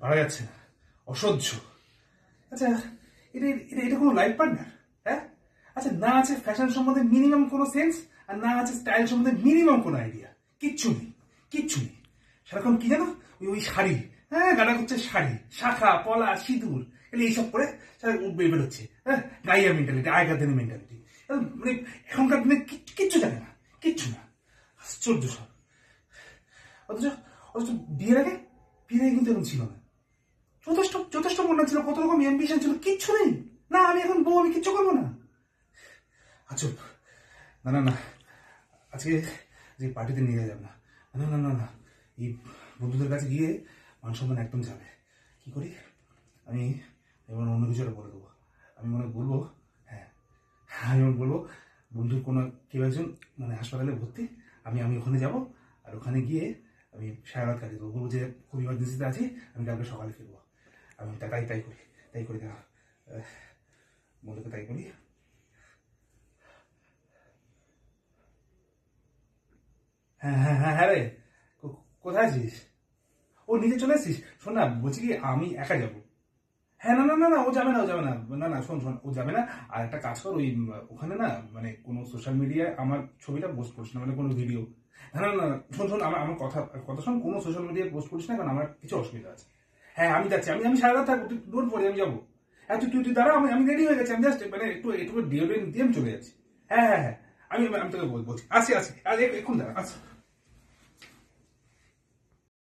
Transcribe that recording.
পারা যাচ্ছে না, অসহ্য। আচ্ছা, এটা এটা এটা কোনো লাইফ পার্টনার? হ্যাঁ, আচ্ছা, না আছে ফ্যাশন সম্বন্ধে মিনিমাম কোনো সেন্স, আর না আছে স্টাইল সম্বন্ধে মিনিমাম কোনো আইডিয়া। কিচ্ছু নেই, কিচ্ছু নেই। সারাক্ষণ কি জানো, ওই শাড়ি, হ্যাঁ, গানা করছে শাড়ি, শাখা পলা সিঁদুর, এইসব করে বেরোচ্ছে। হ্যাঁ, গাইয়া মেন্টালিটি, আগেকার দিনের মেন্টালিটি। মানে এখনকার দিনে কিচ্ছু জানে না, কিচ্ছু না। আশ্চর্য সব। অথচ অথচ বিয়ের আগে কিন্তু এরকম ছিল না। যথেষ্ট যথেষ্ট মনে ছিল, কত রকম অ্যাম্বিশন ছিল, কিচ্ছু নেই। না, আমি এখন বউ, আমি কিচ্ছু করবো না। আচ্ছা, না না না, আজকে যে পার্টিতে নিয়ে যাব না। না না না না, এই বন্ধুদের কাছে গিয়ে মান সম্মান একদম যাবে। কি করি আমি, এবার অন্য কিছু বলে দেবো। আমি বলবো, হ্যাঁ, আমি বলবো বন্ধুর কোনো কেউ একজন মানে হাসপাতালে ভর্তি, আমি ওখানে যাব, আর ওখানে গিয়ে আমি সারা রাত কাটিয়ে দেবো। বলবো যে খুব ইমার্জেন্সিতে আছি, আমি কালকে সকালে ফিরবো। আমি তাই করি দেখা বন্ধুকে তাই করি। হ্যাঁ হ্যাঁ হ্যাঁ হ্যাঁ রে, কোথায় আছিস? ও নিচে চলে এসেছিস? শোন না, বলছি কি আমি একা যাবো। হ্যাঁ, না না না না, ও যাবে না, ও যাবে না, না না, শোন শোন, ও যাবে না। আর একটা কাজ কর, ওই ওখানে না মানে কোনো সোশ্যাল মিডিয়ায় আমার ছবিটা পোস্ট করিস না, মানে কোনো ভিডিও। না না না, শোন শোন, আমার আমার কথা কথা শোন, কোনো সোশ্যাল মিডিয়ায় পোস্ট করিস না, কারণ আমার কিছু অসুবিধা আছে। হ্যাঁ, আমি যাচ্ছি, আমি সারা রাত থাকবো, তুই ডোন্ট ওয়ারি, আমি যাবো। হ্যাঁ, তুই দাঁড়া, আমি রেডি হয়ে গেছি, আমি জাস্ট মানে একটু ডিওড্রেন্ট দিয়ে আমি চলে যাচ্ছি। হ্যাঁ হ্যাঁ হ্যাঁ, আমি তোকে বলছি, আসি আসি, আজ এখন দাঁড়া, আচ্ছা।